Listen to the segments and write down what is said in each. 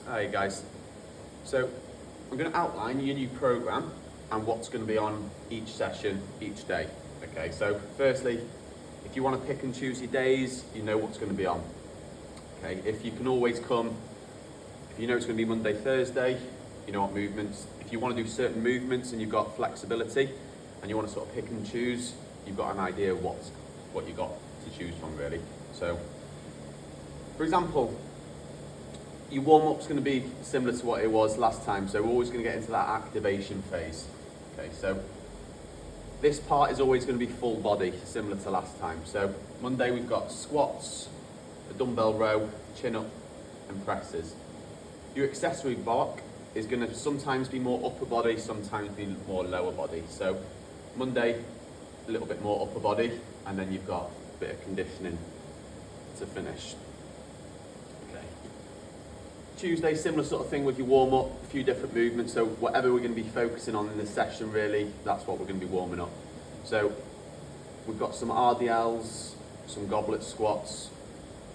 Hi guys. So I'm going to outline your new program and what's going to be on each session each day. Okay, so firstly, if you want to pick and choose your days, you know what's going to be on. Okay, if you can always come, if you know it's going to be Monday, Thursday, you know what movements. If you want to do certain movements and you've got flexibility and you want to sort of pick and choose, you've got an idea of what you got to choose from really. So, for example, your warm-up's going to be similar to what it was last time, so we're always going to get into that activation phase. Okay, so this part is always going to be full body, similar to last time. So Monday we've got squats, a dumbbell row, chin-up and presses. Your accessory block is going to sometimes be more upper body, sometimes be more lower body. So Monday, a little bit more upper body, and then you've got a bit of conditioning to finish. Tuesday, similar sort of thing with your warm-up, a few different movements, so whatever we're going to be focusing on in this session really, that's what we're going to be warming up. So we've got some RDLs, some goblet squats,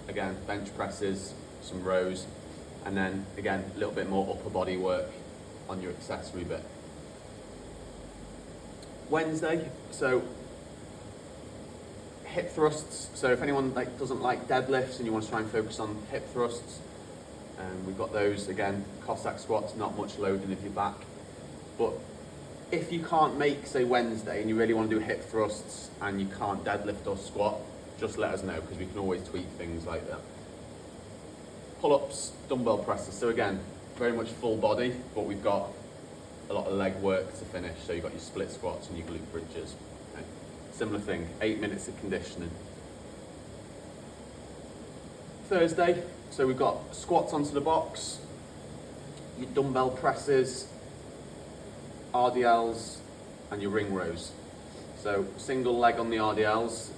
again bench presses, some rows, and then again a little bit more upper body work on your accessory bit. Wednesday, so hip thrusts, so if anyone doesn't like deadlifts and you want to try and focus on hip thrusts, we've got those, again, Cossack squats, not much loading of your back. But if you can't make, say, Wednesday and you really want to do hip thrusts and you can't deadlift or squat, just let us know because we can always tweak things like that. Pull-ups, dumbbell presses. So again, very much full body, but we've got a lot of leg work to finish. So you've got your split squats and your glute bridges. Okay. Similar thing, 8 minutes of conditioning. Thursday, so we've got squats onto the box, your dumbbell presses, RDLs, and your ring rows. So single leg on the RDLs.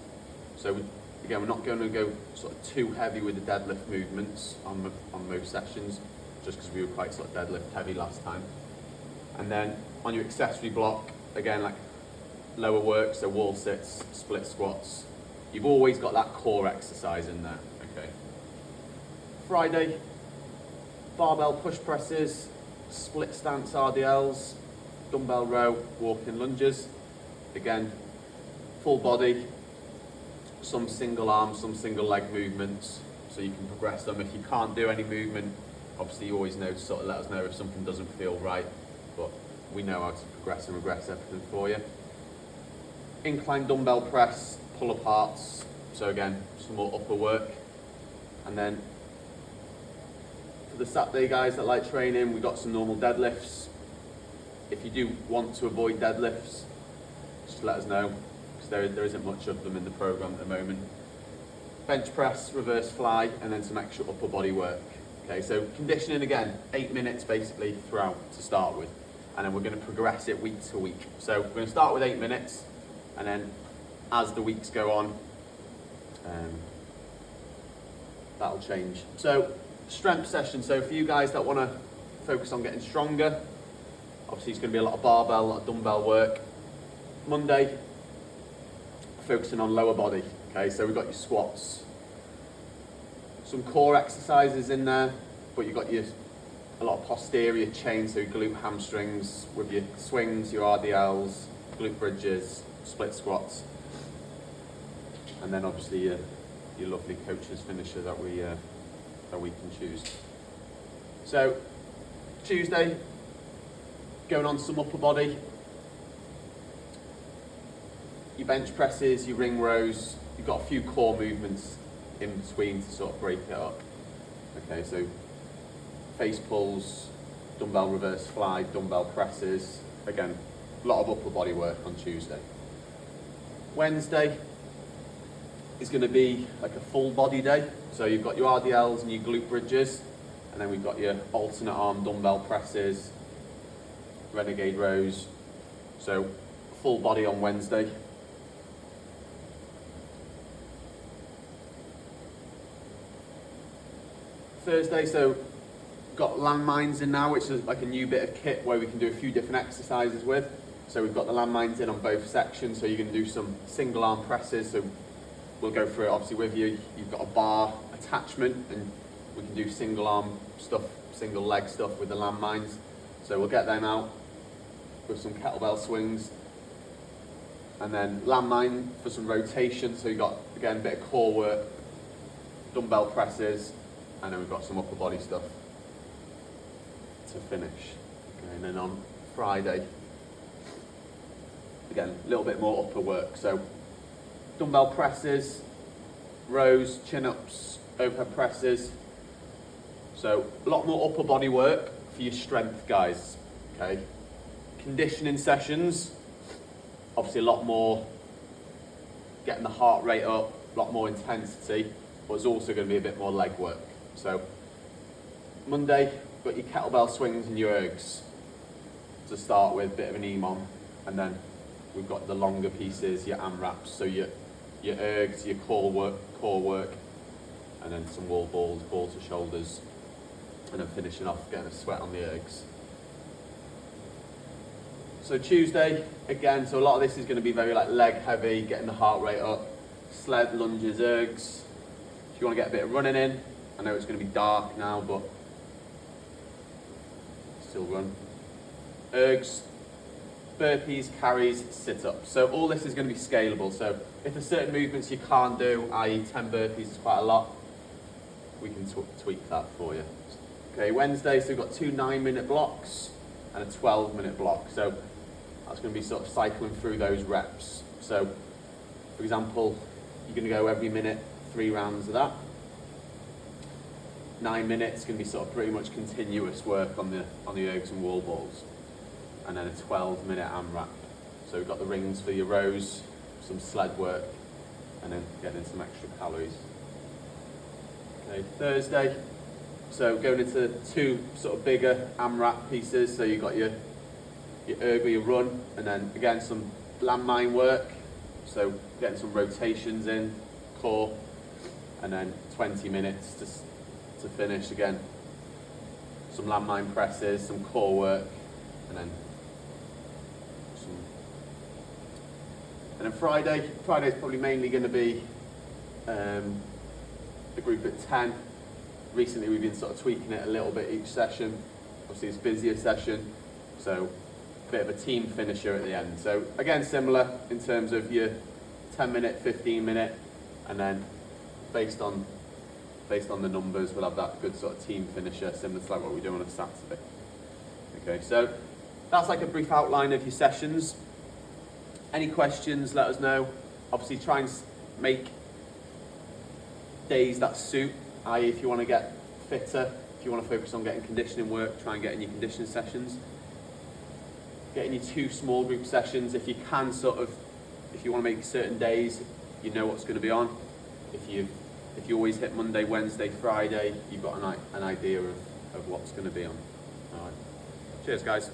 So again, we're not going to go sort of too heavy with the deadlift movements on most sessions, just because we were quite sort of deadlift heavy last time. And then on your accessory block, again, like lower work, so wall sits, split squats. You've always got that core exercise in there, okay? Friday, barbell push presses, split stance RDLs, dumbbell row, walking lunges. Again, full body, some single arm, some single leg movements, so you can progress them. If you can't do any movement, obviously you always know to sort of let us know if something doesn't feel right, but we know how to progress and regress everything for you. Incline dumbbell press, pull aparts, so again, some more upper work. And then for the Saturday guys that like training, we've got some normal deadlifts. If you do want to avoid deadlifts, just let us know, because there isn't much of them in the program at the moment. Bench press, reverse fly, and then some extra upper body work. Okay, so conditioning again, 8 minutes basically throughout to start with, and then we're going to progress it week to week. So we're going to start with 8 minutes, and then as the weeks go on, that'll change. So strength session, so for you guys that want to focus on getting stronger, obviously it's going to be a lot of barbell, a lot of dumbbell work. Monday, focusing on lower body. Okay, so we've got your squats, some core exercises in there, but you've got a lot of posterior chain, so your glute hamstrings with your swings, your RDLs, glute bridges, split squats, and then obviously your lovely coach's finisher that we can choose. So Tuesday, going on some upper body, your bench presses, your ring rows. You've got a few core movements in between to sort of break it up. Okay, so face pulls, dumbbell reverse fly, dumbbell presses. Again, a lot of upper body work on Tuesday. Wednesday is going to be like a full body day. So you've got your RDLs and your glute bridges, and then we've got your alternate arm dumbbell presses, renegade rows. So full body on Wednesday. Thursday, so got landmines in now, which is like a new bit of kit where we can do a few different exercises with. So we've got the landmines in on both sections, so you can do some single arm presses. So we'll go through it obviously with you. You've got a bar attachment and we can do single arm stuff single leg stuff with the landmines. So we'll get them out with some kettlebell swings. And then landmine for some rotation. So you've got, again, a bit of core work, dumbbell presses, and then we've got some upper body stuff to finish. Okay, and then on Friday, again, a little bit more upper work. So dumbbell presses, rows, chin-ups, overhead presses. So a lot more upper body work for your strength, guys. Okay. Conditioning sessions, obviously a lot more getting the heart rate up, a lot more intensity, but it's also going to be a bit more leg work. So Monday, got your kettlebell swings and your ergs to start with, a bit of an EMOM, and then we've got the longer pieces, your AMRAPs, so your ergs, your core work, and then some wall balls, ball to shoulders, and then finishing off getting a sweat on the ergs. So Tuesday, again, so a lot of this is going to be very like leg heavy, getting the heart rate up, sled, lunges, ergs. If you want to get a bit of running in, I know it's going to be dark now, but still run. Ergs, burpees, carries, sit-ups. So all this is going to be scalable. So if there's certain movements you can't do, i.e. 10 burpees is quite a lot, we can tweak that for you. Okay, Wednesday, so we've got 2 9-minute blocks and a 12-minute block. So that's going to be sort of cycling through those reps. So, for example, you're going to go every minute, 3 rounds of that. 9 minutes going to be sort of pretty much continuous work on the ergs and wall balls. And then a 12-minute AMRAP. So we've got the rings for your rows, some sled work, and then getting some extra calories. Okay, Thursday, so going into 2 sort of bigger AMRAP pieces. So you've got your erg or your run, and then again some landmine work. So getting some rotations in, core, and then 20 minutes to finish again. Some landmine presses, some core work, and then Friday's probably mainly going to be a group at 10. Recently we've been sort of tweaking it a little bit each session. Obviously it's a busier session, so a bit of a team finisher at the end. So again, similar in terms of your 10-minute, 15-minute, and then based on the numbers, we'll have that good sort of team finisher, similar to like what we do on a Saturday. Okay, so that's like a brief outline of your sessions. Any questions, let us know. Obviously try and make days that suit, i.e. if you want to get fitter, if you want to focus on getting conditioning work, try and get in your conditioning sessions. Get in your 2 small group sessions. If you can if you want to make certain days, you know what's going to be on. If you always hit Monday, Wednesday, Friday, you've got an idea of what's going to be on. All right. Cheers, guys.